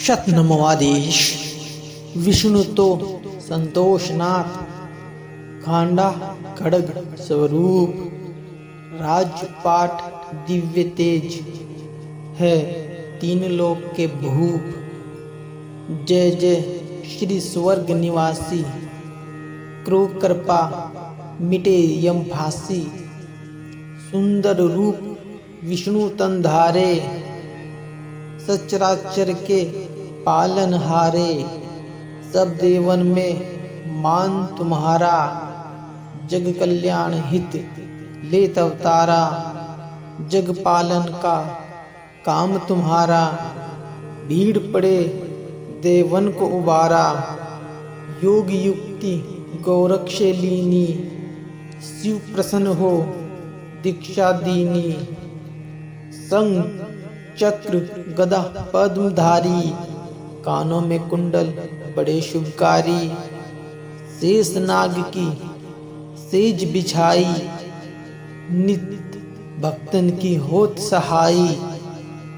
शतनमवादेश। विष्णु तो संतोषनाथ, खांडा खड़ग स्वरूप, राजपाट दिव्य तेज है, तीन लोक के भूप। जय जय श्री स्वर्ग निवासी, क्रूर कृपा मिटे यम फांसी। सुंदर रूप विष्णु तन धारे, सचराचर के पालन हारे। सब देवन में मान तुम्हारा, जग कल्याण हित लेत अवतारा। जग पालन का काम तुम्हारा, भीड़ पड़े देवन को उबारा। योग युक्ति गौरक्ष लीनी, शिव प्रसन्न हो दीक्षा दीनी। संग चक्र गदा पद्मधारी, कानों में कुंडल बड़े शुभकारी। शेष नाग की सेज बिछाई, नित्य भक्तन की होत सहाई।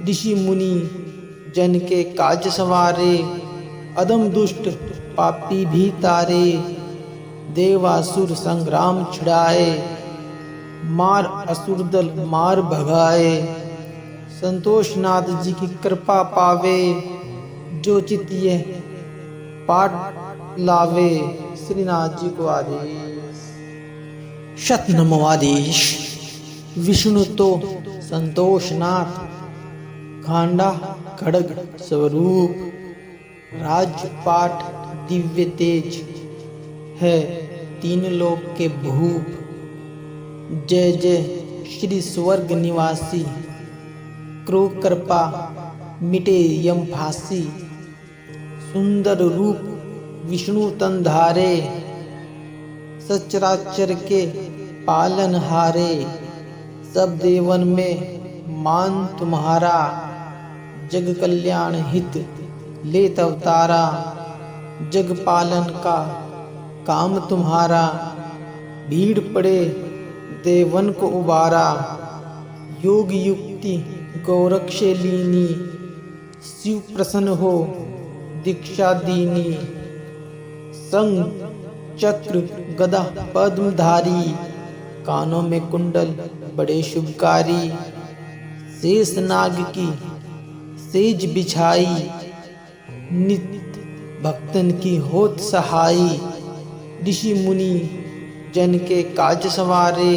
ऋषि मुनि जन के काज संवारे, अदम दुष्ट पापी भी तारे। देवासुर संग्राम छुड़ाए, मार असुर दल मार भगाए। संतोषनाथ जी की कृपा पावे, जो चित यह पाठ लावे। श्रीनाथ जी को आदेश। शतनमवादेश। विष्णु तो संतोषनाथ, खांडा खड़ग स्वरूप, राजपाट दिव्य तेज है, तीन लोक के भूप। जय जय श्री स्वर्ग निवासी, क्रूर कृपा मिटे यम फांसी। सुंदर रूप विष्णु तन धारे, सचराचर के पालन हारे। सब देवन में मान तुम्हारा, जग कल्याण हित लेत अवतारा। जग पालन का काम तुम्हारा, भीड़ पड़े देवन को उबारा। योग युक्ति गौरक्ष लीनी, शिव प्रसन्न हो दीक्षा दीनी। संग चक्र गदा पद्मधारी, कानों में कुंडल बड़े शुभकारी। शेष नाग की सेज बिछाई, नित्य भक्तन की होत सहाई। ऋषि मुनि जन के काज संवारे,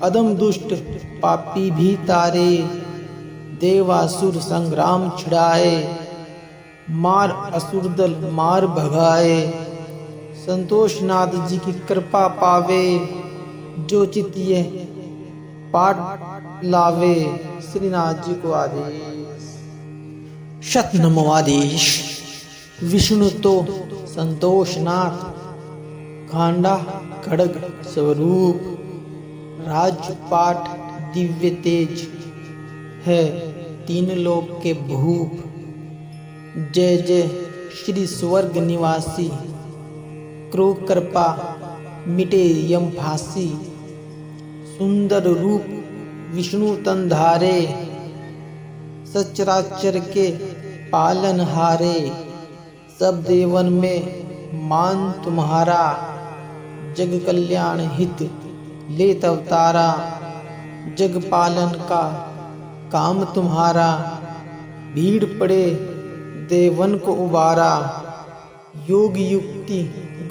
अदम दुष्ट पापी भी तारे। देवासुर संग्राम छुड़ाए, मार असुर दल मार भगाए। संतोषनाथ जी की कृपा पावे, जो चित यह पाठ लावे। श्रीनाथ जी को आदेश। शतनमवादेश। विष्णु तो संतोषनाथ, खांडा खड़ग स्वरूप, राजपाट दिव्य तेज है, तीन लोक के भूप। जय जय श्री स्वर्ग निवासी, क्रूर कृपा मिटे यम फांसी। सुंदर रूप विष्णु तन धारे, सचराचर के पालन हारे। सब देवन में मान तुम्हारा, जग कल्याण हित लेत अवतारा। जग पालन का काम तुम्हारा, भीड़ पड़े देवन को उबारा। योग युक्ति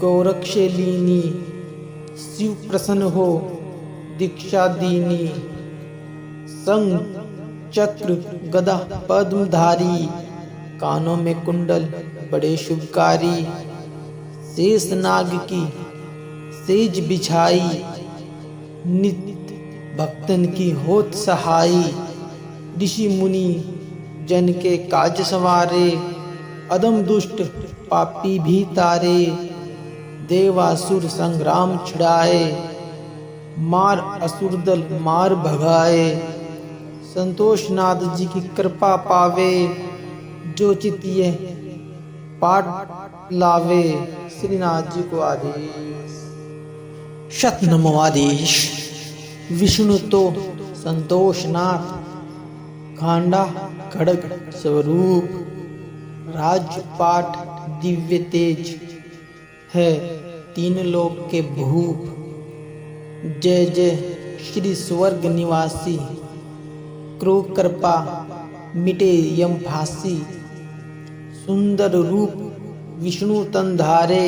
गौरक्ष लीनी, शिव प्रसन्न हो दीक्षा दीनी। संग चक्र गदा पद्मधारी, कानों में कुंडल बड़े शुभकारी। शेष नाग की सेज बिछाई, नित्य भक्तन की होत सहाई। ऋषि मुनि जन के काज संवारे, अदम दुष्ट पापी भी तारे। देवासुर संग्राम छुड़ाए, मार असुर दल मार भगाए। संतोषनाथ जी की कृपा पावे, जो चित यह पाठ लावे। श्रीनाथ जी को आदेश। शतनमवादेश। विष्णु तो संतोषनाथ, खांडा खड़ग स्वरूप, राजपाट दिव्य तेज है, तीन लोक के भूप। जय जय श्री स्वर्ग निवासी, क्रूर कृपा मिटे यम फांसी। सुंदर रूप विष्णु तन धारे,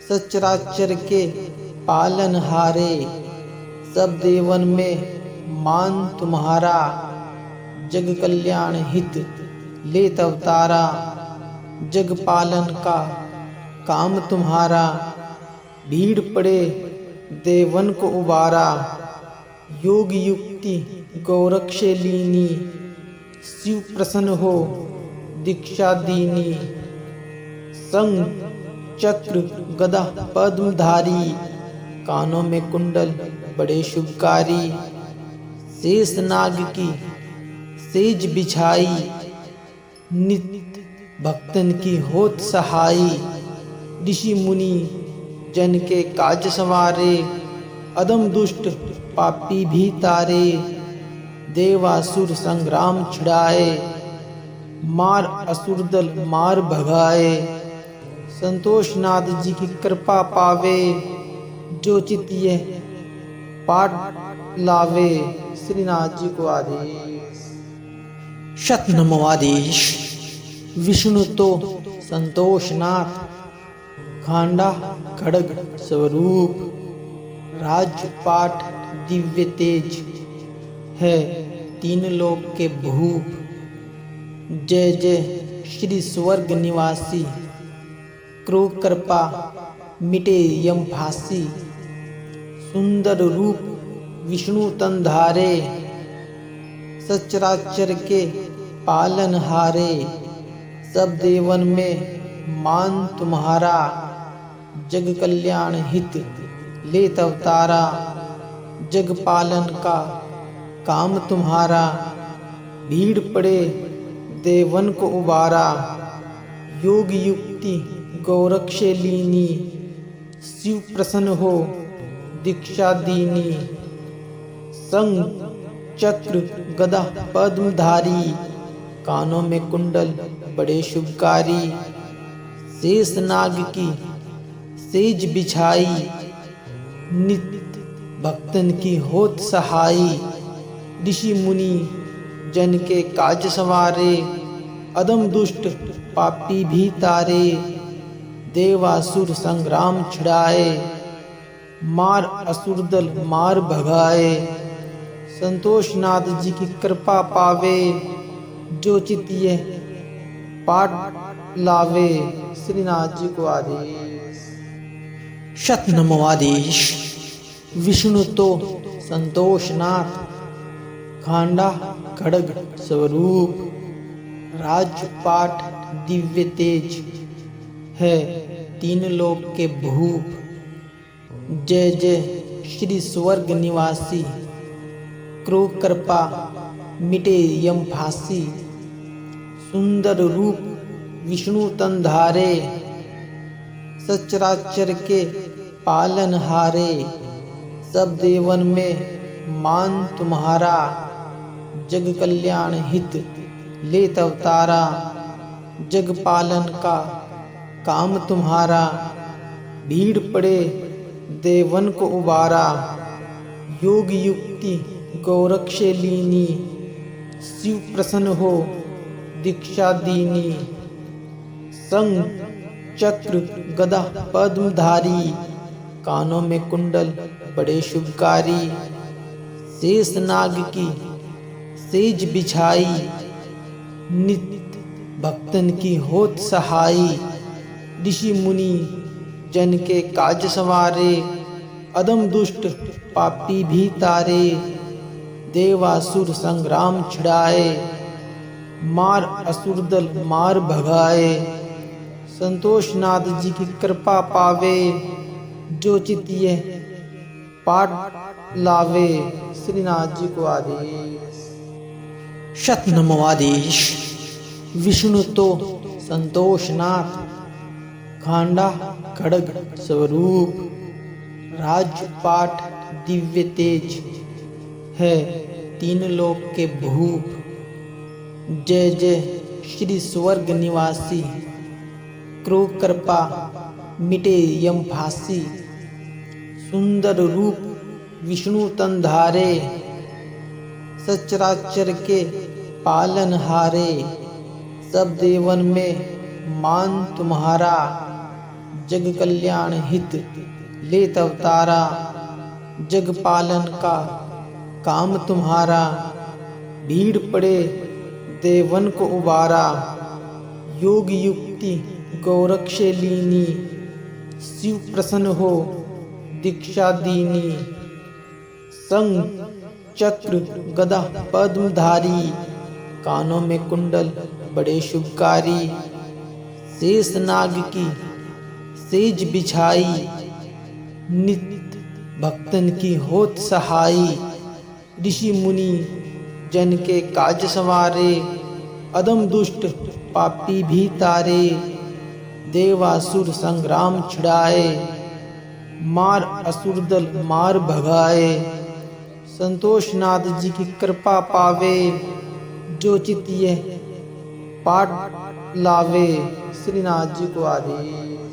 सचराचर के पालन हारे। सब देवन में मान तुम्हारा, जग कल्याण हित लेत अवतारा। जग पालन का काम तुम्हारा, भीड़ पड़े देवन को उबारा। योग युक्ति गौरक्ष लीनी, शिव प्रसन्न हो दीक्षा दीनी। संग चक्र गदा पद्मधारी, कानों में कुंडल बड़े शुभकारी। शेष नाग की सेज बिछाई, नित भक्तन की होत सहाई। ऋषि मुनि जन के काज संवारे, अदम दुष्ट पापी भी तारे। देवासुर संग्राम छिड़ाए, मार असुर दल मार भगाए। संतोष नाथ जी की कृपा पावे, जो चित ये पाठ लावे। श्रीनाथ जी को आदेश। शत नमो आदेश। विष्णु तो संतोषनाथ, खांडा खड़ग स्वरूप। राजपाट दिव्य तेज है, तीन लोक के भूप। जय जय श्री स्वर्ग निवासी, क्रूर कृपा मिटे यम फांसी। सुंदर रूप विष्णु तन धारे, सचराचर के पालन हारे। सब देवन में मान तुम्हारा, जग कल्याण हित लेत अवतारा। जग पालन का काम तुम्हारा, भीड़ पड़े देवन को उबारा। योग युक्ति गौरक्ष लीनी, शिव प्रसन्न हो दीक्षा दीनी। संग चक्र गदा पद्मधारी, कानों में कुंडल बड़े शुभकारी। शेष नाग की सेज बिछाई, नित भक्तन की होत सहाई। ऋषि मुनि जन के काज संवारे, अदम दुष्ट पापी भी तारे। देवासुर संग्राम छिड़ाए, मार असुर दल मार भगाए। संतोष नाथ जी की कृपा पावे, जो चित ये पाठ लावे। श्रीनाथ जी को आदेश। शत नमो आदेश। विष्णु तो संतोषनाथ, खांडा खड़ग स्वरूप। राजपाट दिव्य तेज है, तीन लोक के भूप। जय जय श्री स्वर्ग निवासी, क्रूर कृपा मिटे यम फांसी। सुंदर रूप विष्णु तन धारे, सचराचर के पालन हारे। सब देवन में मान तुम्हारा, जग कल्याण हित लेत अवतारा। जग पालन का काम तुम्हारा, भीड़ पड़े देवन को उबारा। योग युक्ति गौरक्ष लीनी, शिव प्रसन्न हो दीक्षा दीनी। संग चक्र गदा पद्मधारी, कानों में कुंडल बड़े शुभकारी। शेष नाग की सेज बिछाई, नित भक्तन की होत सहाई। ऋषि मुनि जन के काज संवारे, अदम दुष्ट पापी भी तारे। देवासुर संग्राम छिड़ाए, मार असुर दल मार भगाए। संतोष नाथ जी की कृपा पावे, जो चित ये पाठ लावे। श्रीनाथ जी को आदेश। शत नमो आदेश। विष्णु तो संतोषनाथ, खांडा खड़ग स्वरूप। राजपाट दिव्य तेज है, तीन लोक के भूप। जय जय श्री स्वर्ग निवासी, क्रोध कृपा मिटे यम फांसी। सुंदर रूप विष्णु तन धारे, सचराचर के पालन हारे। सब देवन में मान तुम्हारा, जग कल्याण हित लेत अवतारा। जग पालन का काम तुम्हारा, भीड़ पड़े देवन को उबारा। योग युक्ति गौरक्ष लीनी, शिव प्रसन्न हो दीक्षा दीनी। संग चक्र गदा पद्मधारी, कानों में कुंडल बड़े शुभकारी। शेष नाग की सेज बिछाई, नित्य भक्तन की होत सहाई। ऋषि मुनि जन के काज संवारे, अदम दुष्ट पापी भी तारे। देवासुर संग्राम छिड़ाए, मार असुर दल मार भगाए। संतोष नाथ जी की कृपा पावे, जो चित यह पाठ लावे। श्रीनाथ जी को आदेश।